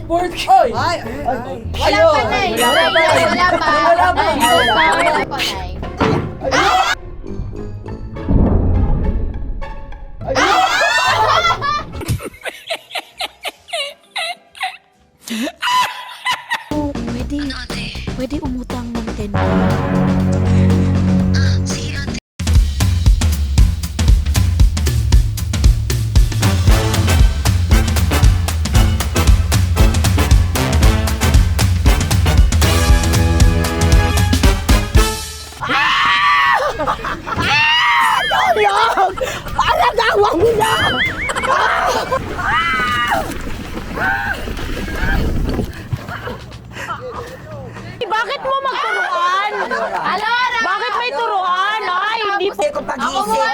Fourth choice! Ay. Wala pa, Nay. Wala pa. Wala pa, Nay. Pwede umutang ng 10. Tulong! Parang gawa mo na! Bakit mo magturuan? Alora! Bakit may turuan? Ay, hindi po. Hindi ko pag-isip.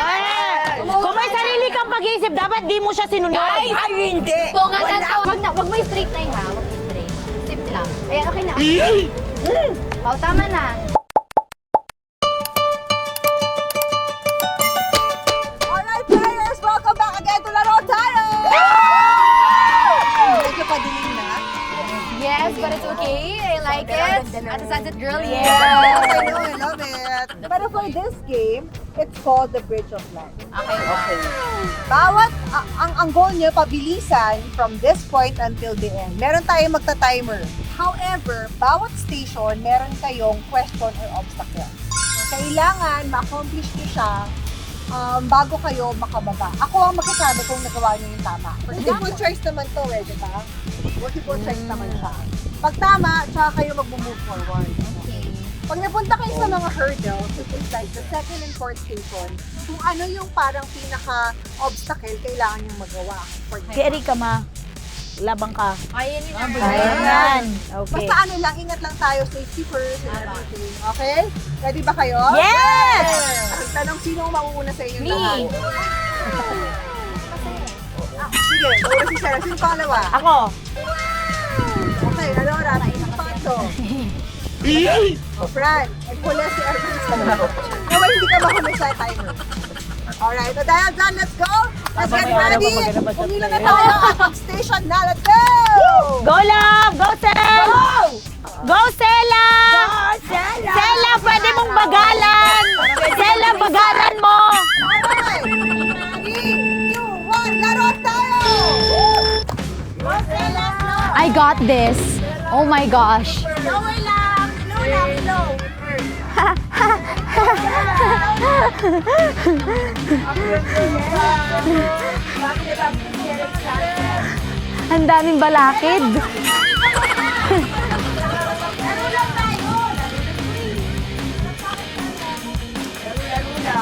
Kung may sarili kang pag-iisip, dapat di mo siya sinunod. Ay, hindi! Bungatan Wala. to. Wag mo straight na ha. Wag mo straight. Sip lang. Ayan, okay na. Oh, tama na. Alright, players! Welcome back again to Laro Tayo! Medyo padilim na. Yes, but it's okay. I like it. At the Sunset Girl, Yes, yes. I know, I love it. Pero for this game, it's called the Bridge of Life. Okay. Bawat, ang goal niyo, pabilisan from this point until the end. Meron tayong magta-timer. However, bawat station, meron kayong question or obstacle. Kailangan ma-accomplish niyo siya bago kayo makababa. Ako ang magsasabi kung nagawa niyo yung tama. Multiple choice naman to di ba? Multiple choice naman siya. Pag tama, tsaka kayo mag-move forward. Okay. Pag napunta kayo sa mga hurdles, which is like the second and fourth station, kung ano yung parang pinaka-obstacle, kailangan yung magawa. For Carry ka ma. Labang ka. Ayan yun. Ayan. Okay. Basta ano lang, ingat lang tayo, safety first and everything. Okay? Ready ba kayo? Yes! Ang tanong, sino ang mauuna sa inyo? Me. Sige, una si Sarah. Sino pangalawa? Ako. Okay, Alora, sino pangatlo? O, Fran. At huli si Arvin. Kaya hindi ka mahuli sa timer. Alright, so dahil dyan, let's go! Let's get ready! Pumila na tayo at mag-station na, let's go! Go, love! Go, Sel! Go, Sela! Sela, pwede mong bagalan! Sela, bagalan mo! Alright! 3, 2, 1, laro tayo! Go, Stella, slow! I got this. Oh my gosh. Slower lang! Slow lang, slow! Ang daming balakid.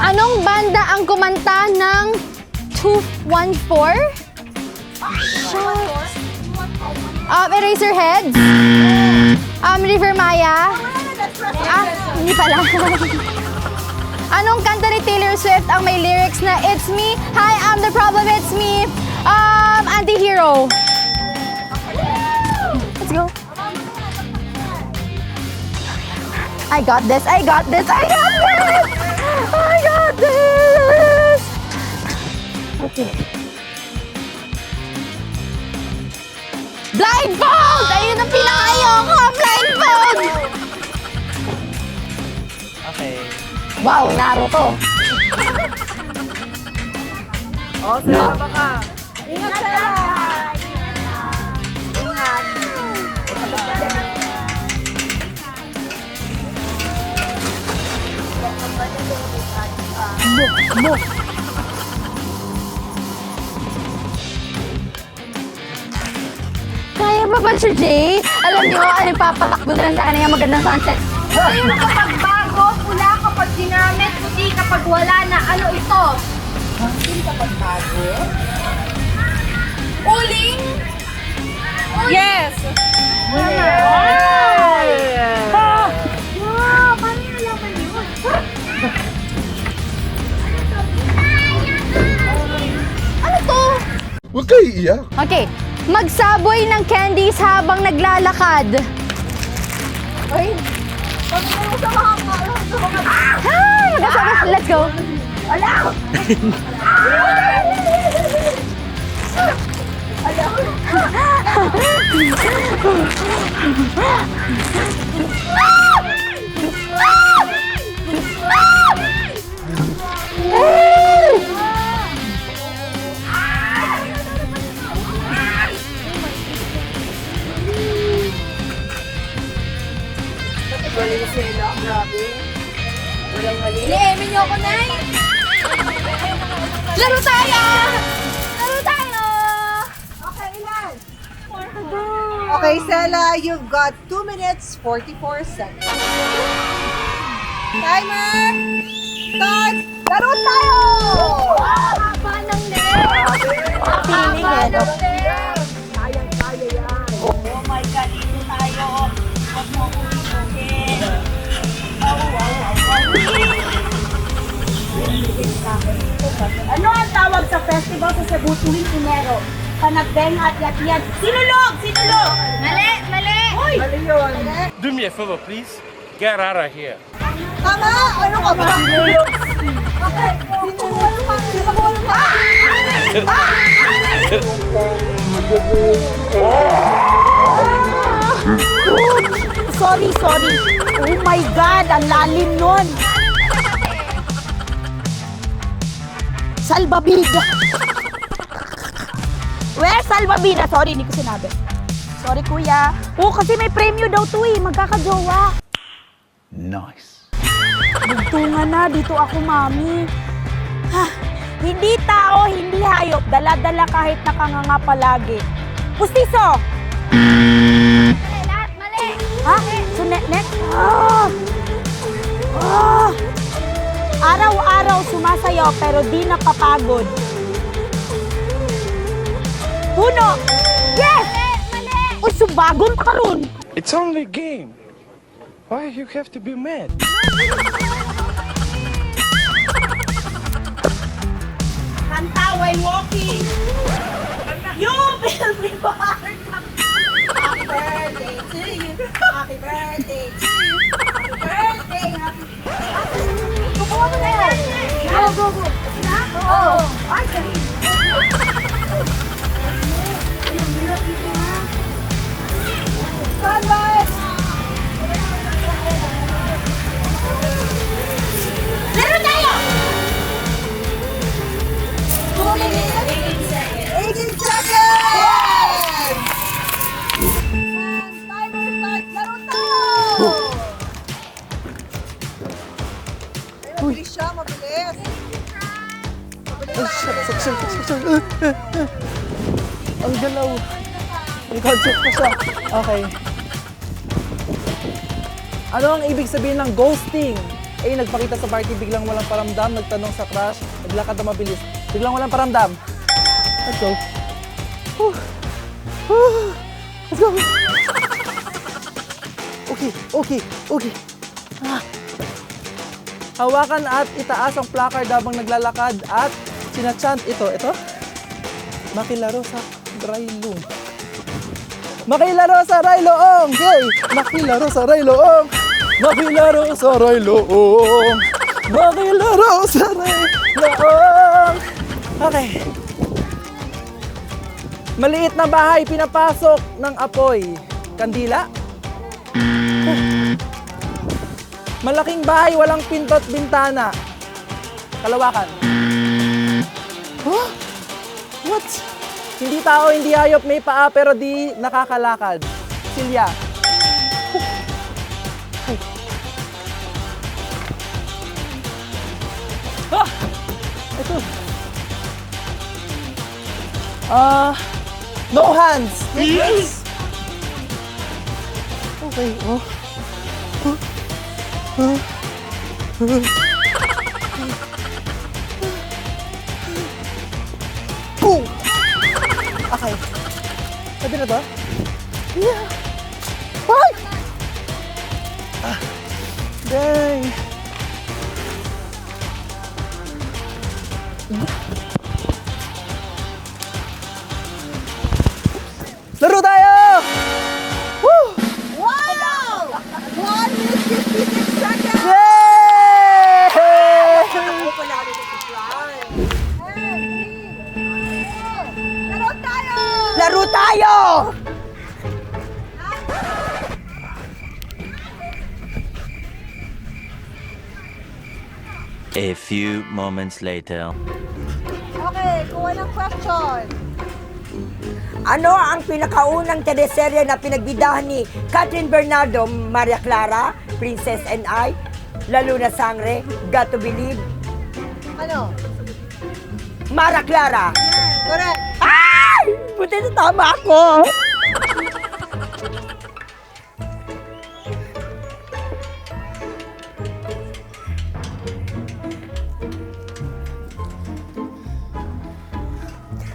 Anong banda ang kumanta ng 214? Eraserheads? River Maya? Hindi pala. Anong kanta ni Taylor Swift ang may lyrics na It's me, hi, I'm the problem, it's me, anti-hero? Let's go. I got this, I got this, I got this! I got this! Okay. Blindfold! Ayun ang pinaka-ayoko! Blindfold! Okay. Wow, Naruto! Oh, sila ba ka? Ingat sa lahat! Ingat! Kaya ba ba, Sir Jay? Alam niyo, ano papatakbo na lang sa kanya magandang sunset? Ayun kapag bago, pula kapag ginamit, puti kapag wala na. Ano ito? Hindi kapag bago. Uling? Yes! Wow, paano yung laman yun? Ano to? Huwag kayo iiyak. Okay. Magsaboy ng candies habang naglalakad. Ay! Pag ano sa mga Magsaboy. Let's go. Iniimin niyo ako, Nay! Laro tayo! Laro tayo! Okay, ilan? Okay, Sela, you've got 2 minutes, 44 seconds. Timer! Start! Laro tayo! Haba ng leg! Feeling eh, no? Kayang-kaya yan. Oh my God, dito tayo. Huwag mo akong isukin. Ano ang tawag sa festival sa Cebu tuwing Enero? Panagbenga at yat-yat. Sinulog! Sinulog! Mali! Mali! Uy! Mali yun. Do me a favor, please. Get out of here. Tama! Ano ka ba? Okay. Sino ko ano pa? Sorry. Oh my God, ang lalim nun. Salbabida. Where salbabida? Sorry, hindi ko sinabi. Sorry, kuya. Oo, kasi may premyo daw to eh. Magkakajowa. Nice. Bugtungan na. Dito ako, mami. Ha, hindi tao, hindi hayop. Dala-dala kahit nakanganga palagi. Pustiso! Mali! Lahat mali! Ha? So, next? Araw-araw sumasayaw pero di napapagod. Puno! Yes! Mali! Uy, subagon pa ron. It's only a game. Why you have to be mad? Kanta while walking. You will be born. Happy birthday to you. Happy birthday to you. Happy birthday. Kukuha mo na yan. Go. Oo. Ay, sorry. Standby. Laro tayo! 2 minutes. 18 seconds. And timer start. Laro tayo. Ay, mabilis siya, mabilis. Ang galaw. May concept pa siya. Okay. Ano ang ibig sabihin ng ghosting? A. Nagpakita sa party, biglang walang paramdam. Nagtanong sa crush, naglakad na mabilis. Biglang walang paramdam. Let's go. Let's go. Okay. Hawakan at itaas ang placard habang naglalakad at sinachant ito. Makilaro sa Rayloong. Makilaro sa Rayloong! Yay! Makilaro sa Rayloong! Makilaro sa Rayloong! Makilaro sa Rayloong! Okay. Maliit na bahay pinapasok ng apoy. Kandila? Malaking bahay walang pinto at bintana. Kalawakan. Huh? What? Hindi tao, hindi hayop, may paa pero di nakakalakad. Silya. Ay. Ito. No hands. Yes. Okay. Boom! Okay. Pwede na to? Yeah. Ay! Dang. Laro tayo! Woo! Wow! 1 minute 56 seconds! Yay! Ako pala rin ito plan. And 3, 2, laro tayo! Laro tayo! A few moments later. Okay, kuha ng question. Ano ang pinakaunang teleserye na pinagbidahan ni Catherine Bernardo, Maria Clara, Princess and I, La Luna Sangre, Got to Believe, Ano? Mara Clara? Correct. Ay! Buti na tama ako!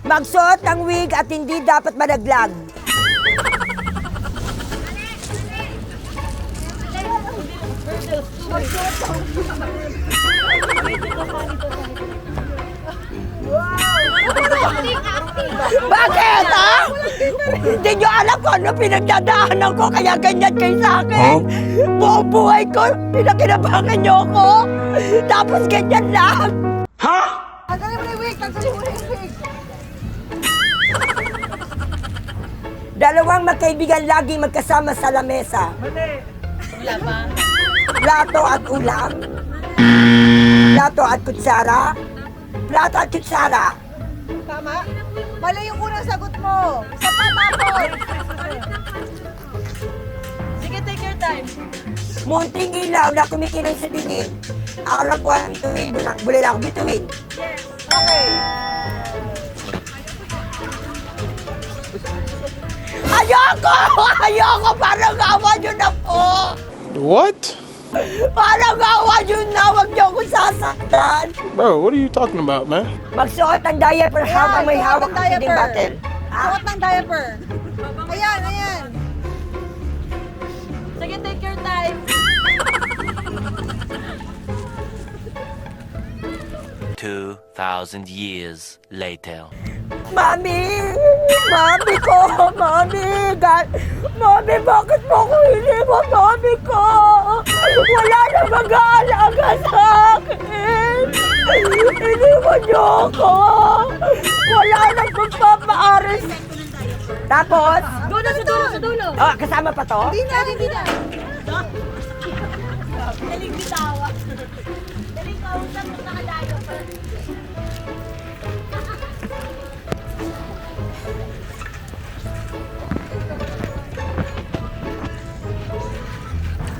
Magsuot ng wig at hindi dapat malaglag. Bakit, ha? Hindi nyo alam kung ano pinagdadaanan ko, kaya ganyan kayo sa akin. Buong buhay ko, pinakinabangan nyo ako. Tapos ganyan lang. Tanggalin mo na yung wig! Tanggalin mo na yung wig! Dalawang magkaibigan lagi magkasama sa lamesa. Wala pa. Plato at ulam. Plato at kutsara. Plato at kutsara. Tama? Mali yung unang sagot mo. Sa patapon. Sige, take your time. Munting ilaw na kumikilos sa dingin. Akala ko ang bituin. Buli lang ako bituin. Okay. Ayoko! Ayoko! Parang awa nyo na po! What? Parang awa nyo na! Huwag nyo akong sasaktan! Bro, what are you talking about, man? Magsuot ng diaper habang may suot hawak ng ang feeding diaper. bottle. Suot ng diaper. Ayan, ayan. Sige, take your time. 2,000 years later. Mami! Mami ko! Mami! Mami, bakit mo ko iniwan? Mami ko! Wala na mag-aalaga sa akin! Iniwan niyo ako! Wala na magpapaaris! Tapos? Dulo, sa dulo, sa dulo. Oh, kasama pa to? Hindi na, hindi na. Daling bitawa. Daling kausap ng nakalayo pa.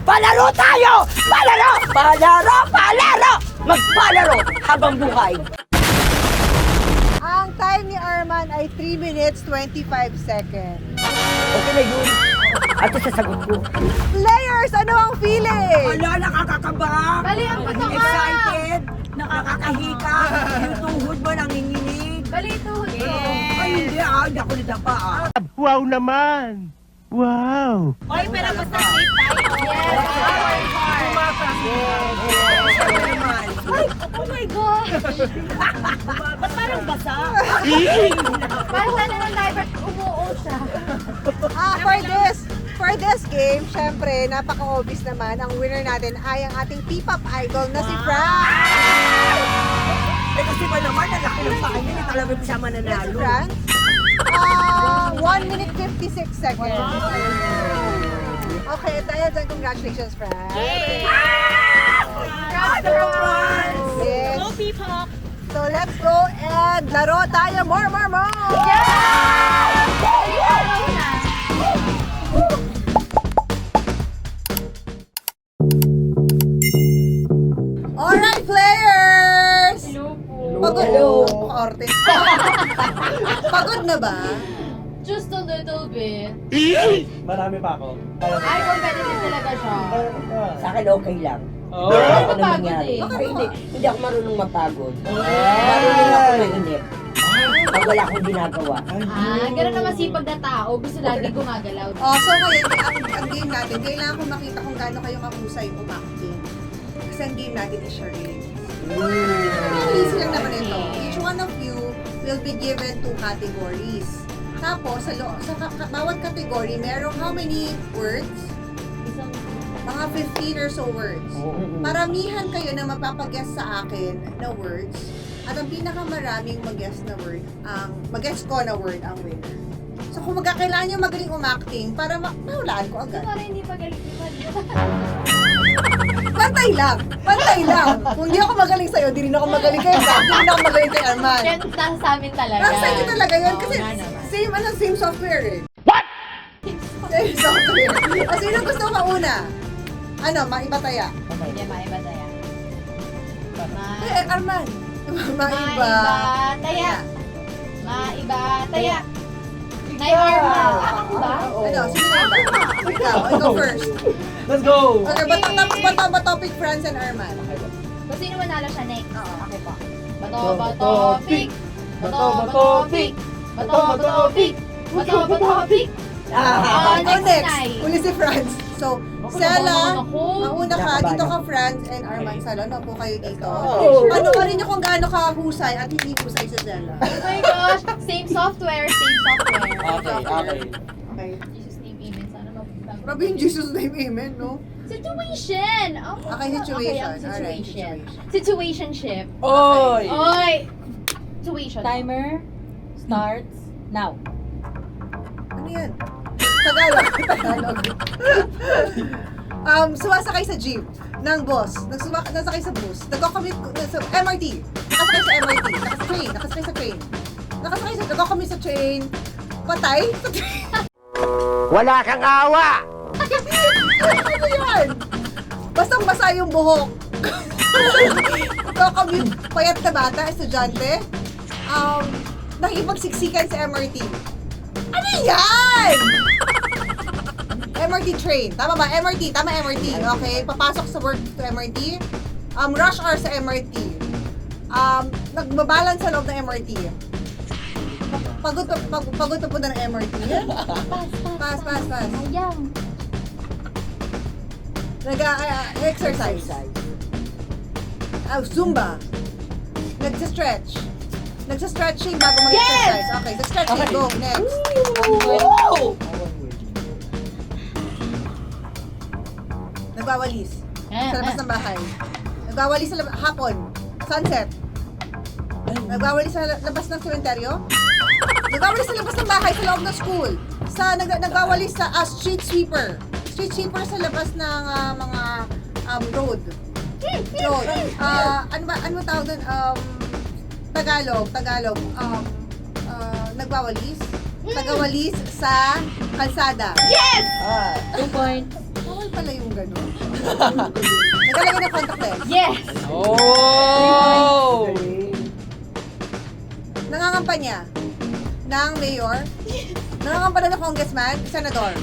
Palaro tayo! Palaro! Palaro! Palaro! Magpalaro habang buhay. Ang time ni Arman ay 3 minutes 25 seconds. Okay na yun. At ito sasagot ko. Players, ano ang feeling? Wala, nakakakaba. Bali ang patawan. Excited. Nakakahika. Yung tuhod mo nanginginig. Bali tuhod ko. Ay, hindi hindi ako nadapa Wow naman! Wow! Oy, pero basta safe tayo. Ay, oh my God. Ba't parang basa? Parang na naman diver, umuo siya. For this game, syempre, napaka-obvious naman. Ang winner natin ay ang ating P-pop idol na si Frank. Eh, kasi ba naman, nalaki ng paa niya, hindi talaga siya mananalo. Frank? 1 minute 56 seconds. Okay, dahil dyan, congratulations, Frank. Yes. Go, P-pop. So, let's go and laro tayo. More! Alright, players! Pagod. Arte. Pagod na ba? Just a little bit. Marami pa ako. Ay, competitive talaga siya. Sa akin, okay lang. Oh. Ano Mapagod nangyari? eh. Okay, hindi ako marunong mapagod. Marunong ako mainip. Pag wala akong ginagawa. Ganun naman sipag na tao. Gusto lagi gumagalaw. Oh, so ngayon, ang game natin, kailangan ko makita kung gaano kayo kahusay umakting. Kasi ang game natin is charades. Easy lang naman ito. Each one of you will be given 2 categories. Tapos, sa bawat category, merong how many words? Mga 15 or so words. Maramihan kayo na mapapag-guess sa akin na words. At ang pinakamaraming mag-guess na word, mag-guess ko na word ang winner. So kung kailangan nyo magaling umakting para mahulaan ko agad. Para hindi pagalit-lipan. Pantay lang. Pantay lang. Kung di ako magaling sa'yo, di rin ako magaling kay Brad, di rin ako magaling kay Arman. Yan, nasa sa amin talaga. Nasa inyo talaga yun kasi Oo nga naman. same software eh. What? Same software. O sino gusto mauna? Ano, maibataya? Hindi, maiba tayo. Eh, Arman. Maiba. Taya. Maiba, taya. Nay Arman. Ako ba? Ano, sino na iba? Ikaw first. Let's go! Okay, bato ba topic Franz and Arman? Kung sino manalo siya next? Oo. Okay po. Bato, Bato, pick. bato, Pick. Bato, pick. Bato, pick. Ikaw next, next. Nay. Uli si Franz. So, Sela, Ako. mauna ka. Dito ka, Franz and Arman. Salon, po kayo dito. Oh. Panoorin niyo kung gaano ka husay at hindi husay si Sela. Oh my gosh. Same software. Okay. Okay. Jesus name, amen. Sana mag- Grabe yung Jesus name, amen, no? Situation. Oh, Okay, situation. Okay, Alright, situation. situation. Situationship. Oy! Oy! Situation. Timer starts now. Ano yan? Tagalog. Sumasakay sa jeep ng boss. Nasakay sa bus. Nagko-commute sa MRT. Nakasakay sa MRT. Nakasakay sa train. Nagko-commute sa train. Patay? Sa train. Wala kang awa! Ano yan? Bastang basa yung buhok. Nagko-commute. Payat na bata, estudyante. Nakikipagsiksikan sa MRT. Ano yan? MRT train. Tama ba? MRT. Tama MRT. Okay. Papasok sa work to MRT. Rush hour sa MRT. Nagbabalance sa loob ng MRT. Pagod pa po na ng MRT. Pass. Sayang. Nag-exercise. Zumba. Nagsa-stretching bago mag-exercise. Okay, sa stretching. Go, next. Nagwawalis. Sa labas ng bahay. Nagwawalis sa hapon. Sunset. Nagwawalis sa labas ng sementeryo. Nagwawalis sa labas ng bahay sa loob ng school. Nagwawalis sa street sweeper. Street sweeper sa labas ng mga road. Road. Ano ba tawag doon? Tagalog. Nagwawalis. Tagawalis sa kalsada. Yes! 2 points. Bawal pala yung gano'n. Nagalagay ng contact lens. Yes! Oh! Nangangampanya ng mayor, nangangampanya ng congressman, senador,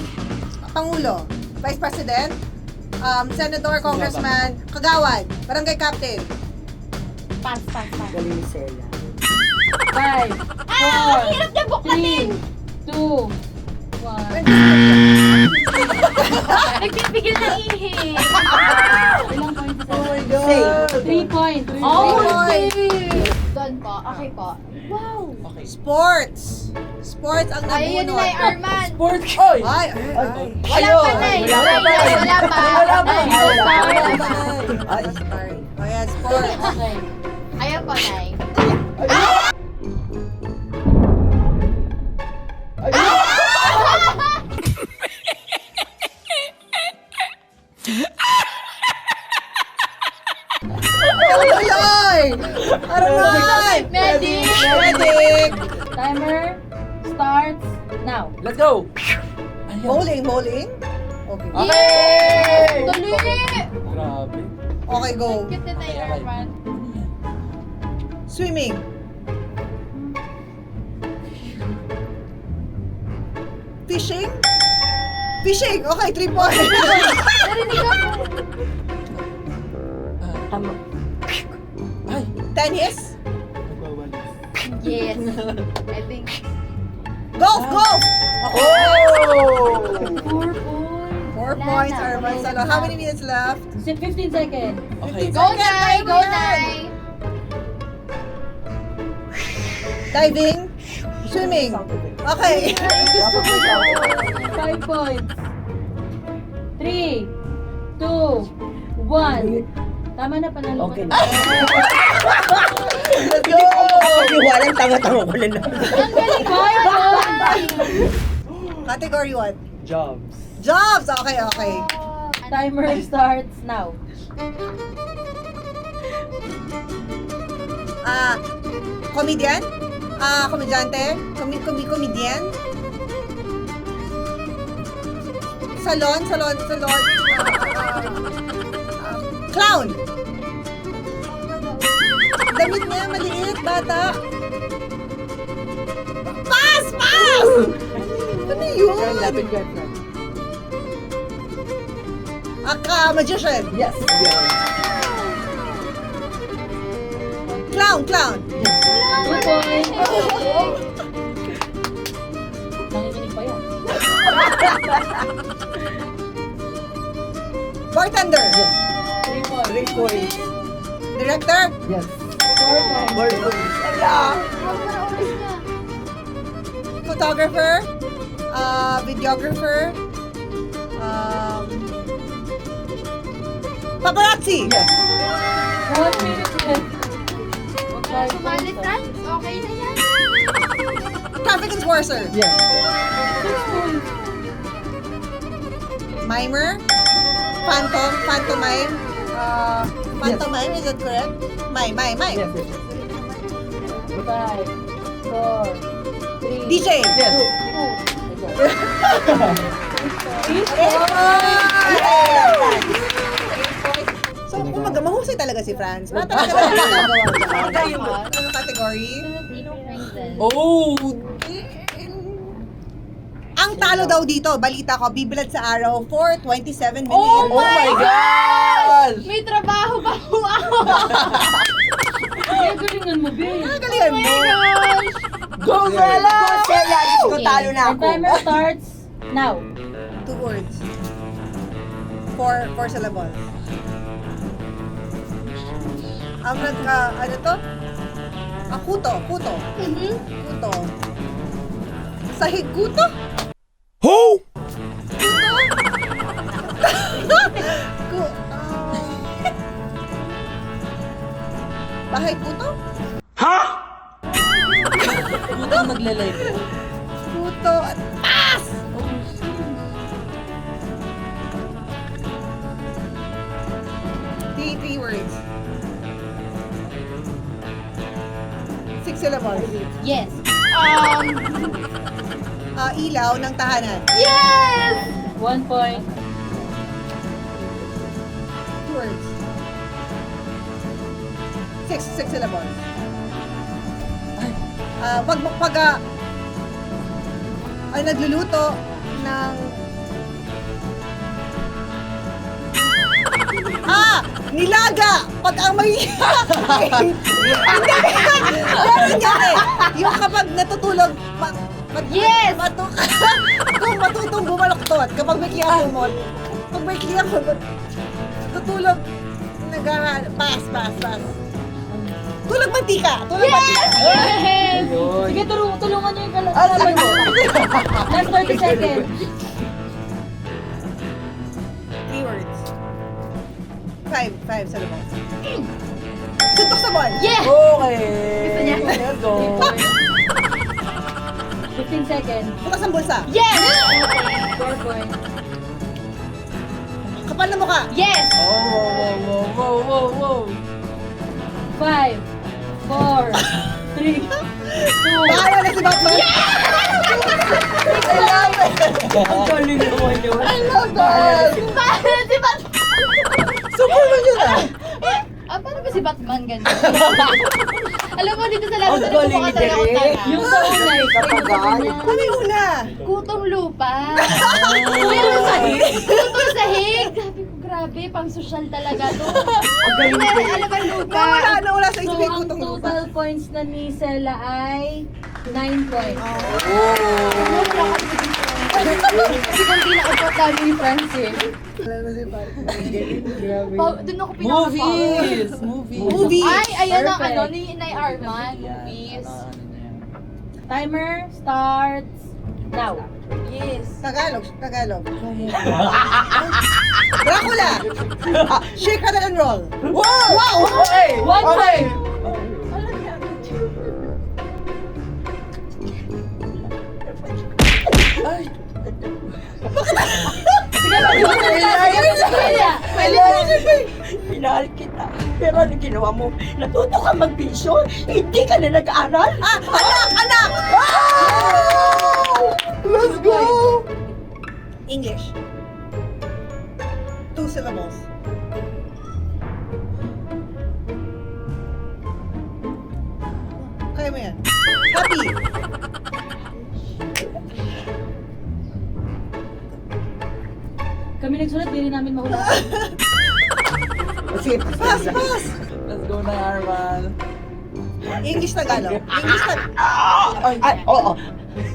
pangulo, vice president, senador, congressman, kagawad, barangay captain. Pass. Galing ni Sela. 5, Ang hirap niya buklatin! 2, 1. Nagpipigil ng ihi. Ilang points sa Oh my God! 3 points. Oh, Boy. Doon po. Okay po. Wow! Okay. Sports ang Ayun nabunot. na Arman. Sports! Oy! Ay. Wala pa na eh. Wala pa. Ay! Sorry. O yan, sports. Okay. Ayan po, Nay. Tuloy! Arman! Medic! Medic! Timer starts now. Let's go! Bowling? Okay. Okay! Dali! Grabe. Okay, go. Cute na tayo, Arman. Swimming. Fishing? Okay, 3 points. Narinig ako. Tama. Ay! Tennis? Yes. I think. Golf! Oh! 4 points. 4 points, Arman Salo. How many minutes left? 15 seconds. Okay. Go, Nay! Go, Nay! Diving? Swimming? Okay. Gusto ko yun. 5 points. 3, 2, 1. Tama na, panalo ko. Let's go! Walang tanga-tanga ko lang. Ang galing ko! Category 1. Jobs. Jobs! Okay. Timer starts now. Comedian? Komedyante? Comedian? Salon? Clown? Damit niya, maliit, bata. Pass! Ano yun? Lapit ka, friend. Magician? Yes. Clown? 2 points. Nanginginig pa yan. Bartender? 3 points. 3 points. Director? Yes. 4 points. Photographer? Videographer? Paparazzi? Yes. 1 minute left. Sumali, Franz. Okay na yan. Traffic enforcer? Yes. 6 points. Mimer? Pantomime? Pantomime, is that correct? Mime. Yes. 5, 4, 3, DJ? Yes. 2. So, kumaga, mahusay talaga si Franz. Wala talaga na nagagawa dyan. Anong category? Oh! Ang talo daw dito, balita ko, bibilad sa araw for 27 minutes. Oh my gosh! May trabaho pa po ako. Kaya galingan mo, babe. Galingan mo. Go, Zella! Go, Ko talo na Our ako. timer starts now. 2 words. 4 syllables. Ang ano to? Kuto. Kuto. Sahig kuto? Who? Bahay kuto? Butang maglalive. Kuto at pass! Three words. 6 syllables. Yes. Ilaw ng tahanan. Yes! 1 point. 2 words. 6 syllables. Nagluluto ng nilaga! Pag ang may... Hindi! Meron yan eh! Yung kapag natutulog, Yes! kung matutong bumaloktot, kapag may kiyamot, pag may kiyamot, tutulog, pass. Tulog mantika! Yes! Sige, tulungan niyo yung kalaban mo. Last 30 seconds. 3 words. 5 syllables. Suntok sa ball! Yes! Okay. Gusto niya? Let's go. 15 seconds. Bukas ang bulsa. Yes! 4 points. Kapal na mukha. Yes! Whoa. 5, 4, 3, 2, Bahala na si Batman. I love it! Ang galing naman yun. I love that! Si Batman! Superman yun ah! Paano ba si Batman ganyan? Alam mo, dito sa laro Ang na galing nakuha ni talaga ako Derek. tanga. Yung sa una, Kapagal. Ano yung una? Kutong lupa. Kutong sahig. Kutong sahig. Sabi ko, grabe, pang sosyal talaga to. Ang galing ni Derek. Alam ang lupa. Wala sa So, isip yung ang kutong lupa. total points na ni Sela ay 9 points. Kasi kung pinaka-pot namin ni Francis. Doon ako pinaka-power. Movie! Ay, ayan ang Perfect. ano ni Inay Arman. Movies. Timer starts now. Yes. Tagalog. Dracula! Shake, rattle, and roll. Wow! Okay. 1 point. Sige, Minahal kita. Pero ano ginawa mo? Natuto ka mag-bisyo? Hindi ka na nag-aaral? Anak! Let's go! English. 2 syllables. Kaya mo yan. Happy. Kami nagsulat, di rin namin mahula. Sige, Pass, pass. Let's go na, Arman. English Tagalog. English Tagalog. Ay, oo.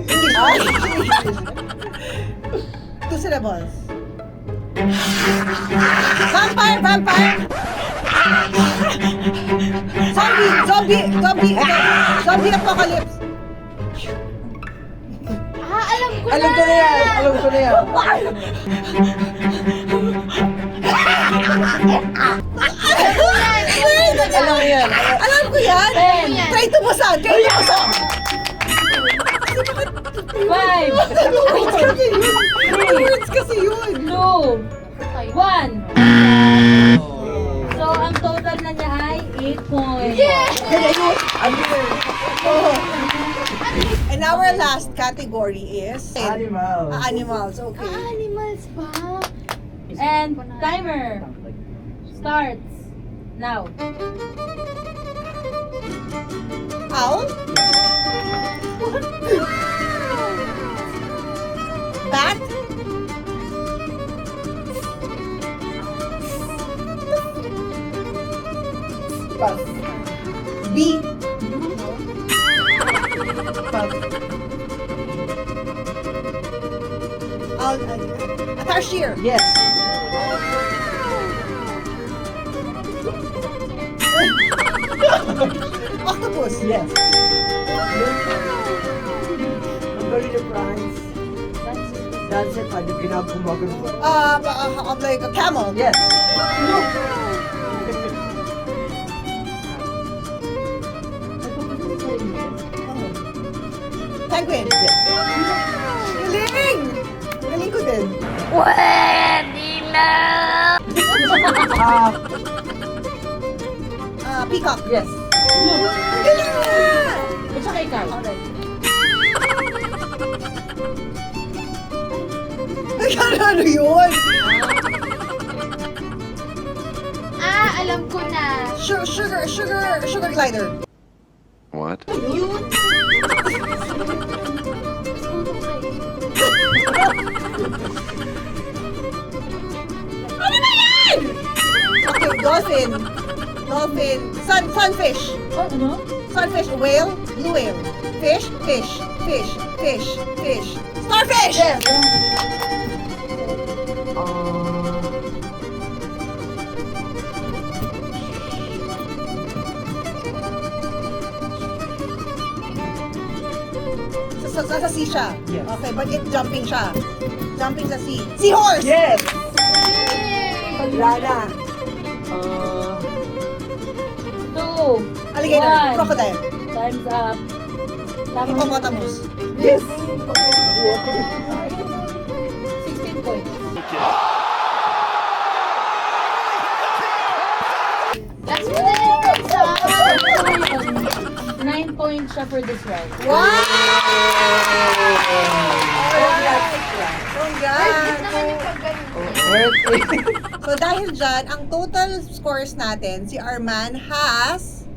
English. 2 syllables. Vampire, vampire. Zombie apocalypse. Alam ko Alam ko na yan. Alam ko na yan. Alam mo yan. Alam ko yan. Try to busan. Try to busan. 5, Words kasi yun. 2, 1. So, ang total na niya ay 8 points. And our last category is Animal. animals. Okay. Animals ba? And timer starts now. Owl. Bat. Pass. Bee. Pass. Owl. A tarsier. Yes. Octopus. Yes. Ang galing ni Franz. Dancer pa, di pinagumagal mo. Like a camel. Yes. Penguin. Galing! Galing ko din. Peacock. Yes. Galing nga! At saka ikaw. Ay, ano yun? Alam ko na. Sugar glider. What? Okay, dolphin. Sunfish. Ano? Sunfish. Whale. Blue whale. Fish. Starfish! Yes. Sa sea siya. Yes. Okay, but it jumping siya. Jumping sa sea. Seahorse! Yes. Wala na. 2, Alligator. 1. Crocodile. Time's up. Tama. Hippopotamus. Yes. 16 points. That's for the next time. 9 points siya for this round. Wow! Congrats! Congrats! Worth it. So dahil dyan, ang total scores natin, si Arman has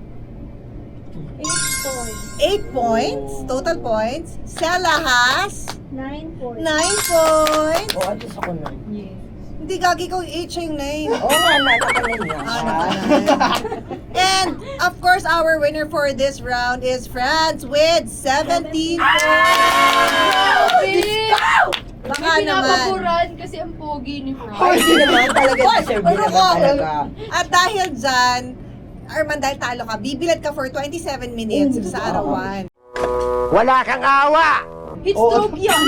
8 points. Total points. Sela has 9 points. 9 points. O, atos ako na. Yes. Hindi, gagi ko 8 siya yung 9. Oo nga, nakakanan niya. And of course, our winner for this round is France with 17 points. Baka May naman. pinapaboran kasi ang pogi ni Frank. Hoy, hindi naman talaga. Deserve Ano naman ko? talaga. At dahil dyan, Arman, dahil talo ka, bibilad ka for 27 minutes sa arawan. Wala kang awa! Heat stroke yan.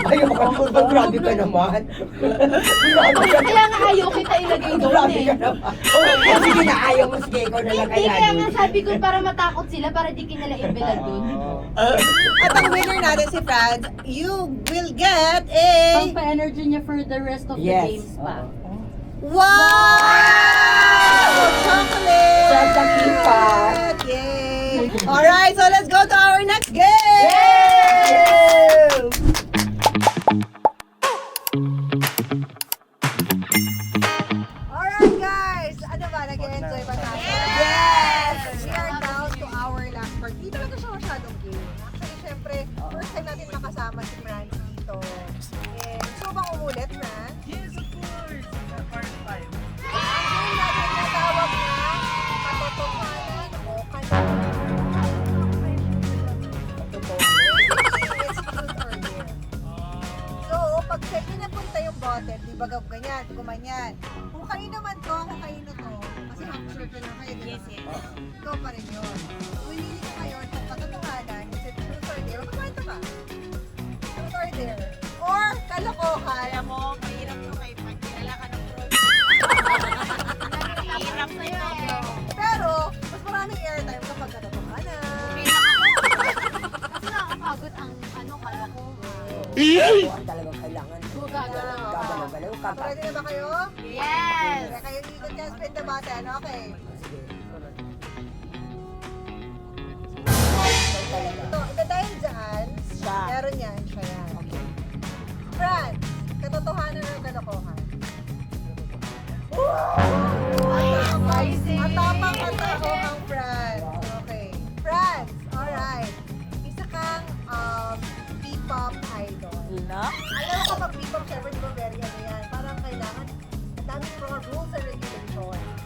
Ayoko ka, grabe ka naman. Grabe ka Kaya nga ayaw kita ilagay doon Grabe eh. ka naman. Oh, sige na, ayaw mo. Sige, ikaw na lang Hindi, kaya nga kaya. sabi ko para matakot sila para di kinala ibilad doon. At ang winner natin si Franz, you will get a Pang pa-energy niya for the rest of the Yes. games pa. Wow! Chocolate! Yay! Alright, so let's go to our next game! Alright guys, ano ba? Nag-enjoy ba tayo? Yes! We are down to our last part. Hindi talaga siya masyadong game. Actually, syempre, first time natin makasama si Franz dito. And gusto mo bang umulit, Franz? Yes, of course! Part 5. Ang game natin tinatawag na katotohanan o kalokohan. Basically, it's truth or dare. So, pag pinapunta yung bottle, di ba ganyan, gumanyan. Kung kayo naman to, kung kayo na to, kasi half circle na kayo, di ba? Ikaw pa rin yun. Wilili ko ngayon sa katotohanan, is it truth or dare? Magpapanta ka. Truth or dare. Or kalokohan. Alam mo, mahirap yung kay pagkilala ka ng truth. Hirap na yun. Pero, mas maraming airtime kapag katotohanan. Kasi nakakapagod ang kalokohan. Ang talagang kailangan. Gagalaw-galaw ka So, ba? ready na ba kayo? Yes! Kaya kayo ikot ka, spin the button. Okay. Ito dahil dyan, Siya. meron yan, siya yan. Fran, katotohanan o kalokohan? Matapang katotohanan, Fran. Okay. Fran, alright. Isa kang P-pop idol. Na? Alam mo kapag P-pop, syempre di ba very ano yan, parang kailangan, ang daming mga rules and regulations.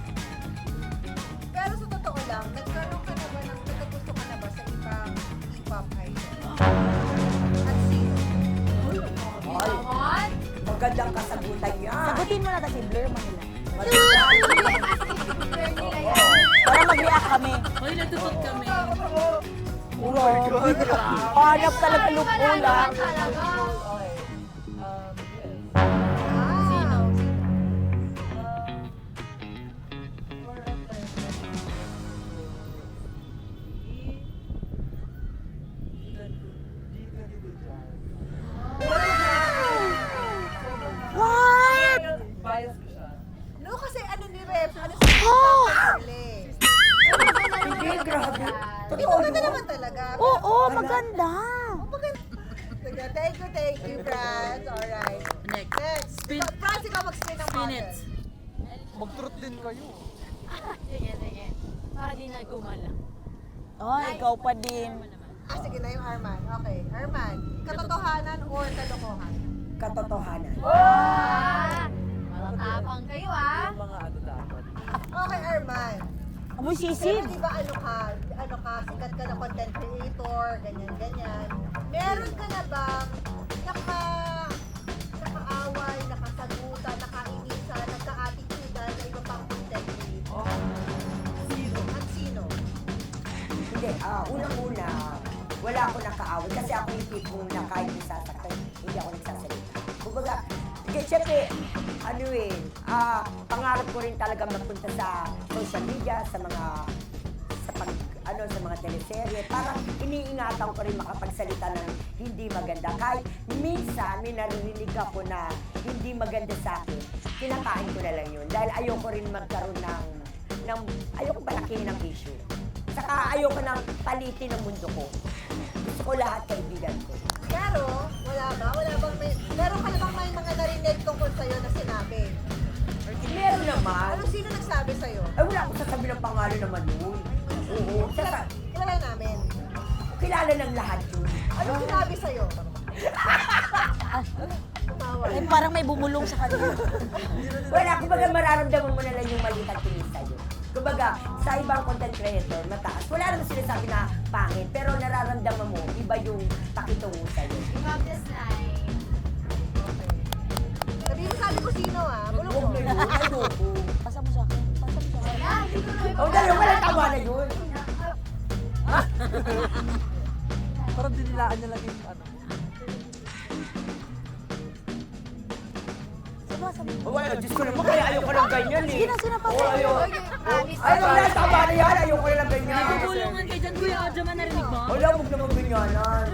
Pero sa totoo lang, nagkaroon ka na ba ng, nagkagusto ka na ba sa ibang P-pop idol? At sino? What? Magandang kasagutan yan. Sagutin mo na kasi blur mo nila. Para mag-react kami. Hoy, natutot kami. Oh my God. Hanap talaga lukulang. Sino? What? Bias ko siya. No, kasi ano ni Rep, ano sa Hindi, Hindi, grabe. Hindi, maganda naman talaga. Oo, maganda. Sige, thank you, Franz. Alright. Next. Franz, ikaw mag-spin ng bottle. Mag-truth din kayo. Sige. Para di na gumala. Oh, ikaw pa din. Ah, sige na yung Arman. Okay, Arman. Katotohanan or kalokohan? Katotohanan. Matapang kayo ah. Mga ano dapat. Okay, Arman. Amoy Pero sisig. di ba ano ka, sikat ka na content creator, ganyan. Meron ka na bang nakaaway, nakasagutan, nakainisan, nagka-attitude na iba pang content creator? At sino? Hindi, unang-una, wala ako nakaaway kasi ako yung tipong na kahit nasasaktan, hindi ako nagsasalita. Kumbaga, siyempre, pangarap ko rin talaga magpunta sa social media, sa mga teleserye. Parang iniingatan ko rin makapagsalita ng hindi maganda. Kahit minsan may naririnig ako na hindi maganda sa akin, kinakain ko na lang yun. Dahil ayoko rin magkaroon ayoko palakihin ng issue. Saka ayoko nang palitin ng mundo ko. Gusto ko lahat kaibigan ko. Pero, meron ka na bang may mga narinig tungkol sa'yo na sinabi? Meron naman. Ano sino nagsabi sa'yo? Ay, wala akong sasabi ng pangalan naman yun. Oo. Kilala namin. Kilala ng lahat yun. Anong sinabi sa'yo? Tumawa. Eh, parang may bumulong sa kanya. Wala, kumbaga mararamdaman mo na lang yung maliit at tinis sa'yo. Kumbaga, sa ibang content creator, mataas. Wala naman sinasabi na pangit, pero nararamdaman mo, iba yung pakitungo sa'yo. Love this night. Sabi ko sino bulong Huwag mo. na yun, ayoko. Pasa mo sa akin. Oh, dalawa wala tama na yun. Parang dinilaan niya lang yung ano. Oh, wala, Diyos ko naman, kaya ayoko ng ganyan eh. Sino pa? Oo, ayoko. Ay, wala, tama na yan, ayoko na lang ganyan. Bulungan kayo dyan, Kuya Audra, man narinig mo? Wala, huwag naman ganyanan.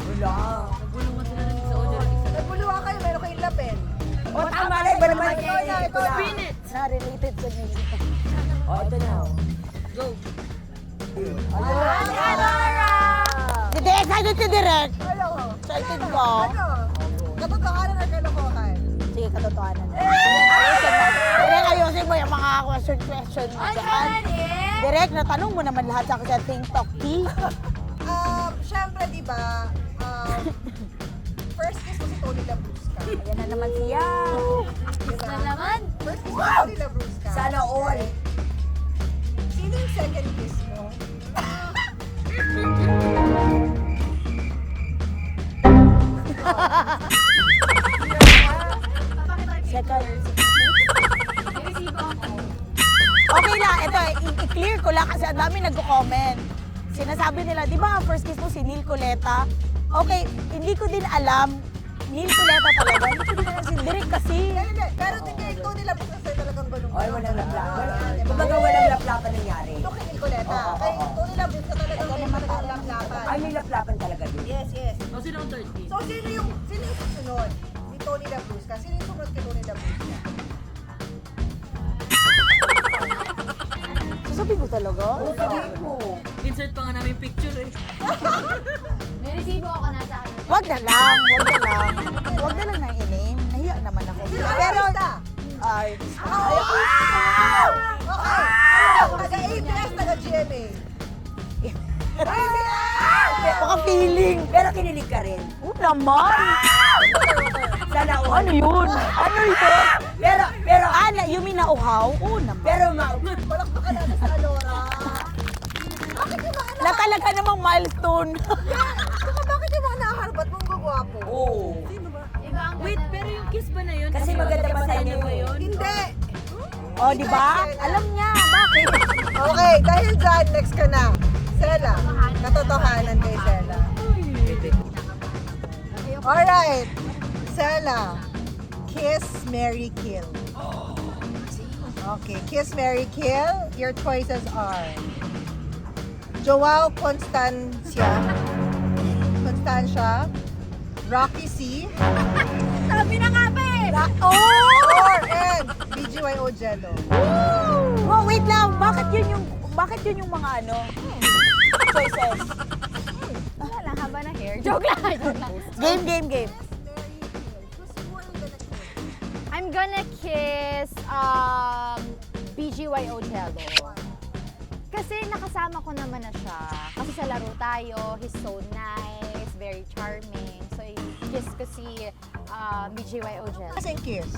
Wala. Naguluhan kayo, meron kayong lapel. O, tama na. Iba naman. Ikaw na. Na-related sa nila. O, ito na. Go. Hindi, excited si Direk. Ano? Excited ko. Ano? Katotohanan or kalokohan? Sige, katotohanan. Direk, ayusin mo yung mga question mo dyan. Direk, natanong mo naman lahat sa akin sa TikTok. Siyempre, di ba, first kiss mo si Tony Labrusca. Ayan na naman siya. Na naman? First kiss mo si Tony Labrusca. Sana all. Sino yung second kiss mo? Second. Okay lang, ito, i-clear ko lang kasi ang dami nagko-comment. Sinasabi nila, di ba ang first kiss mo si Neil Coleta? Okay, hindi ko din alam. Neil Coleta talaga. Hindi ko din alam si Direk kasi. Hindi. Pero kay Tony Labrusca sa'yo talagang gulong. Ay, walang laplapan. Kumbaga walang laplapan nangyari. Ito kay Nicoleta. Kay Tony Labrusca talagang laplapan. Ay, may laplapan talaga din. Yes, yes. So, sino yung third kiss? So, sino yung susunod? Ni Tony Labrusca. Sino yung sumunod kay Tony Labrusca? Sasabihin ko talaga? Insert pa nga namin picture eh. May resibo ako na sa akin. Wag na lang, wag na lang. Wag na lang na i-name. Nahiya naman ako. Pero, ay, Okay. Taga-ABS, taga-GMA. baka feeling. Pero kinilig ka rin. Oo naman. Sana all. Ano yun? Ano yun? Pero, you mean na uhaw? Oo naman. Pero, Palakpakan natin sa Alora. na talaga namang milestone. Saka bakit yung mga nakaharbat mong gugwapo? Oo. Sino ba? Iba ang Wait, pero yung kiss ba na yun? Kasi maganda pa sa inyo yun? Hindi. Oh, di ba? Alam niya. Bakit? Okay, dahil dyan, next ka na. Sela. Katotohanan kay Sela. Alright. Sela. Kiss, marry, kill. Okay, kiss, marry, kill. Your choices are Joao Constancia, Rocky C, Sabi na nga ba eh! or and BGYO Jello. Oh, wait lang. Bakit yun yung mga ano? Choices. Wala lang, haba na hair. Joke lang, joke lang. Game. I'm gonna kiss BGYO Jello. Kasi nakasama ko naman na siya. Kasi sa laro tayo, he's so nice, very charming. So, kiss ko si BGYO Jello. Kasing kiss.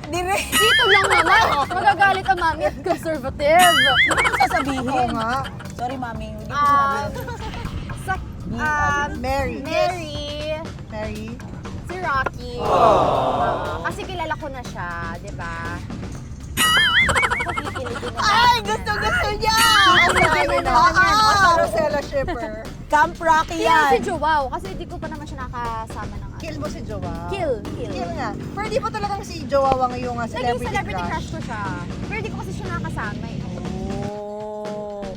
Direk. Dito lang naman! Magagalit ang mami at conservative. Hindi ko sasabihin. Oo nga. Sorry, mami. Hindi ko sinabi. Sa, Mary. Mary, si Rocky. Kasi kilala ko na siya, di ba? Ay, gusto niya! Rosella Shipper. Camp Rocky Kill si yan. Joao, kasi di ko pa naman siya nakasama ng ano. Kill mo si Joao. Kill. Kill nga. Pero di pa talagang si Joao ang iyong Naging celebrity crush. ko siya. Pero di ko kasi siya nakasama eh. Oh.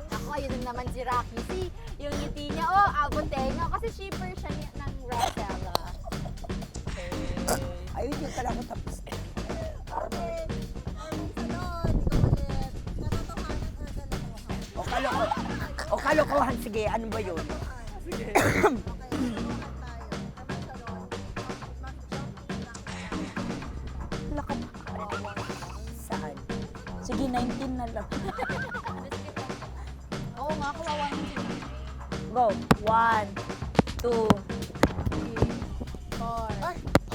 Ako, ayun naman si Rocky. Si, yung ngiti niya, oh, abot tenga. Kasi shipper siya ng Rosella. Ayun yung pala ko tapos. O kalokohan. Sige, ano ba yun? Lakad. Saan? Sige, 19 na lang. Oo nga, kawawa naman siya. Go. 1, 2. 4,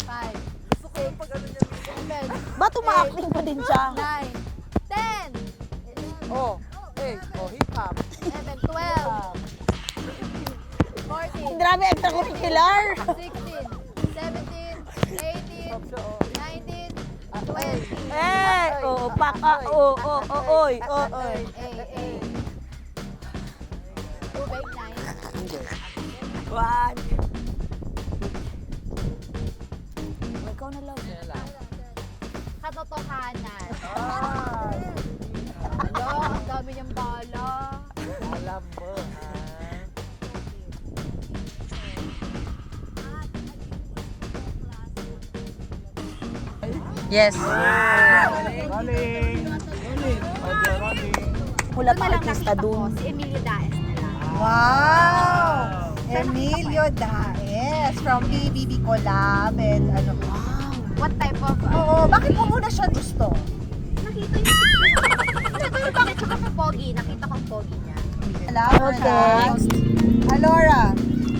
5, 6, 7, Ba't umaacting pa din siya? 9, 10, Oh, hey, oh, hip hop. 11, 12, 14, Ang drama extracurricular. 16, 17, 18, 19, 20. Eh, oo, paka, oo, oy. Ay. Tubig, 9. 1. Ikaw na lang. Katotohanan. Ang dami niyang bala. Alam mo, ha? Yes. Wala Ito pa na lang artista nakita ko, dun. si Emilio Daes na lang. Wow! Emilio Daes from PBB Collab and ano. What type of... Oo, bakit mo muna siya gusto? Nakita yung picture. Pero bakit siya ka pogi? Nakita kong pogi niya. Okay. Alora.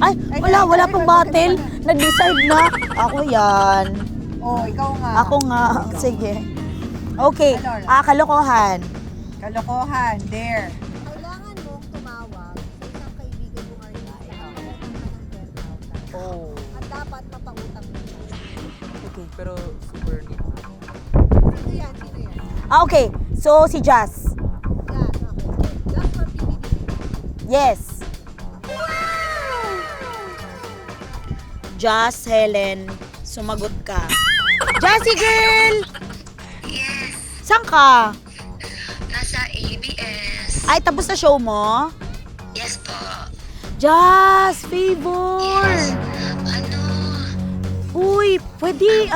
Ay, wala pong battle. Nag-decide na. Ako yan. Oh, ikaw nga. Ako nga. Sige. Okay. Kalokohan. Kalokohan, there. Kailangan mong tumawag sa isang kaibigan mong artista at utang ka ng 10,000. Oh. At dapat mapautang mo. Okay. Pero super neat. Sino yan? Sino yan? Okay. So, si Jazz. Yan, okay. Just for PBB. Yes. Jazz, Helen, sumagot ka. Jassy girl! Yes. Saan ka? Nasa ABS. Ay, tapos na show mo? Yes po. Jazz, favor! Ano? Uy, pwede,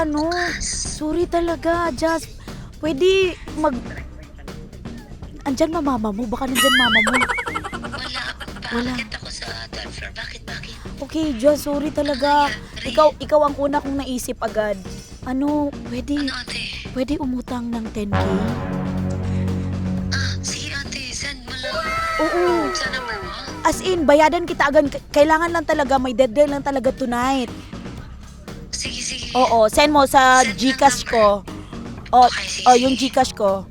sorry talaga, Jazz. Pwede Andyan mama mo? Baka nandyan mama mo. Wala. Bakit ako sa third floor? Bakit? Okay, Jazz, sorry talaga. Ikaw ang una kong naisip agad. Pwede, Ano ate? pwede umutang ng 10K? Sige ate, send mo lang. Oo. Sa number mo? As in, bayadan kita agad. Kailangan lang talaga, may deadline lang talaga tonight. Sige. Oo, send mo sa Send ng Gcash number. ko. Okay, sige. Yung Gcash ko.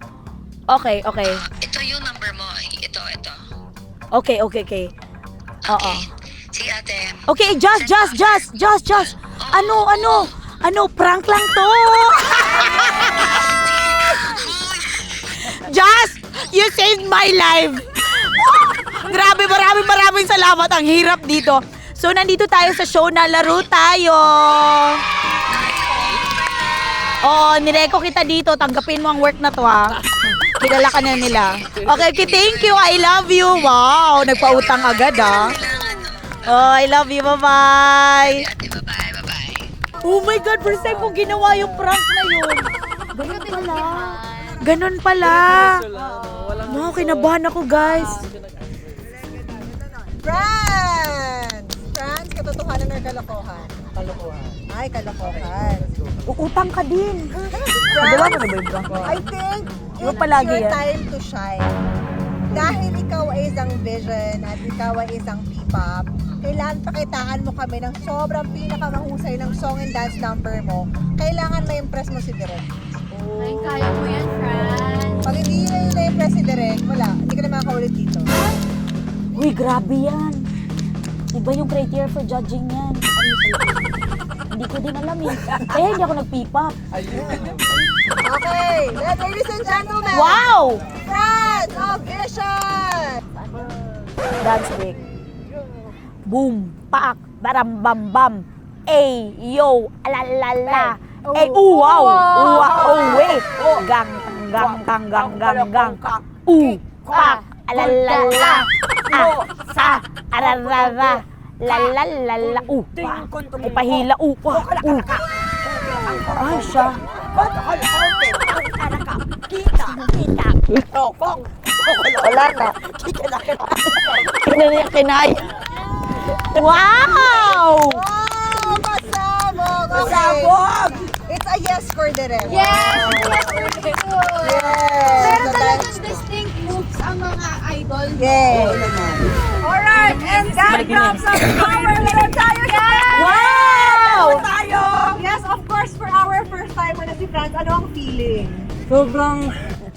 Okay. Ito yung number mo. Ito. Okay. Oo. Okay. Sige ate. Okay, Just. Ano, prank lang to. Just, you saved my life. Grabe, maraming salamat. Ang hirap dito. So, nandito tayo sa show na Laro Tayo. Nireko kita dito. Tanggapin mo ang work na to, ha. Kilala ka na nila. Okay, thank you. I love you. Wow, nagpautang agad, ha. I love you. Bye-bye. Ate, bye-bye. Oh my God, first time ko ginawa yung prank na yun. Ganun pala. No, kinabahan ako, guys. Friends, katotohanan or kalokohan? Kalokohan. Ay, kalokohan. Uutang ka din. Friends, I think Iba it's palagi your yan. time to shine. Dahil ikaw ay isang vision at ikaw ay isang P-pop, kailangan pakitaan mo kami ng sobrang pinakamahusay ng song and dance number mo. Kailangan ma-impress mo si Direk. Ay, kaya mo yan, Fran. Pag hindi na na-impress si Direk, wala. Hindi ka na makakaulit dito. Uy, grabe yan. Iba yung criteria for judging yan. Hindi ko din alam eh. Kaya hindi ako nag-P-pop. Okay, ladies and gentlemen. Wow! Friends of Vision! Dance break. Boom, paak, baram, bam, bam. Ay, yo, alalala. Ay, wow, wait. Gang, gang. Pa, alalala. Sa, ararara. Lalalala. Ay, pahila. Ay, siya. Wala na. Kinaya. Wow! Oh, pasabog! Okay. Pasabog! It's a yes for Direk. Yes! Yes! Pero So, talagang distinct moves ang mga idol. Yes! Alright, and that drops us power. Meron tayo Wow! Tayo! Yes, of course, for our first timer na si Franz, ano ang feeling? Sobrang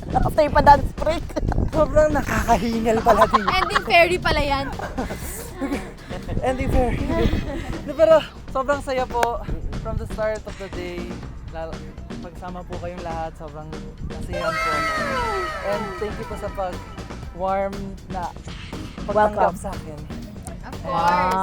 After pa dance break. sobrang nakakahingal pala din. Ending fairy pala yan. Andy Fair. Pero sobrang saya po from the start of the day. Pagsama po kayong lahat, sobrang nasiyahan po ako. And thank you po sa pag-warm na pagtanggap sa akin. Of course.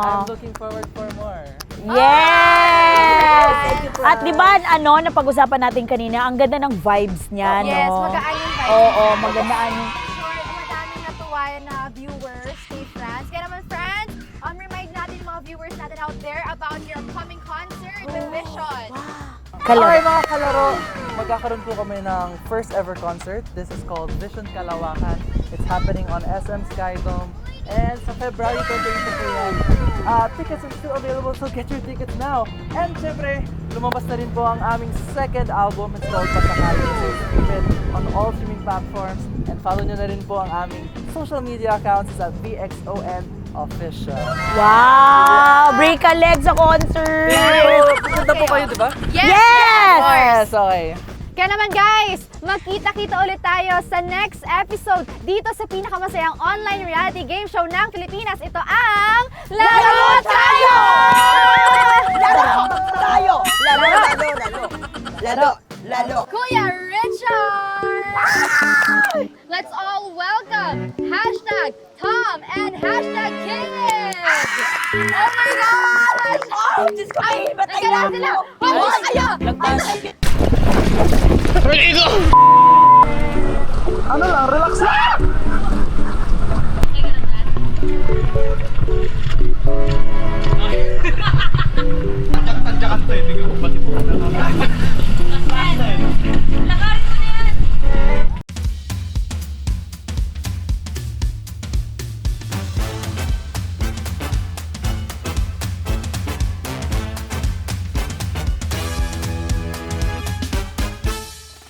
I'm looking forward for more. Yes! At di ba, napag-usapan natin kanina, ang ganda ng vibes niya, no? Yes, magaan yung vibes. Oo, magandaan yung... Sure, madaming natuwa na viewers kay France. Kaya naman, France, remind natin yung mga viewers natin out there about your upcoming concert with Vision. Okay mga kalaro, magkakaroon po kami ng first ever concert. This is called Vision Kalawakan. It's happening on SM Skydome. And sa February 28 po yan. Tickets are still available, so get your tickets now. And syempre, lumabas na rin po ang aming second album. It's called Pasakali. So stream it on all streaming platforms. And follow nyo na rin po ang aming social media accounts at VXON Official. Wow! Break a leg sa concert! Pupunta po kayo, di ba? Yes! Yes! Okay. Kaya naman guys, magkita-kita ulit tayo sa next episode dito sa pinakamasayang online reality game show ng Pilipinas. Ito ang Laro Tayo! Laro! Kuya Richard! Let's all welcome #Tom and #Kid! Oh my gosh! Oh, Diyos ko, Ay, patay nagkala na sila! ako! Huwag kayo! Ano lang, relax lang.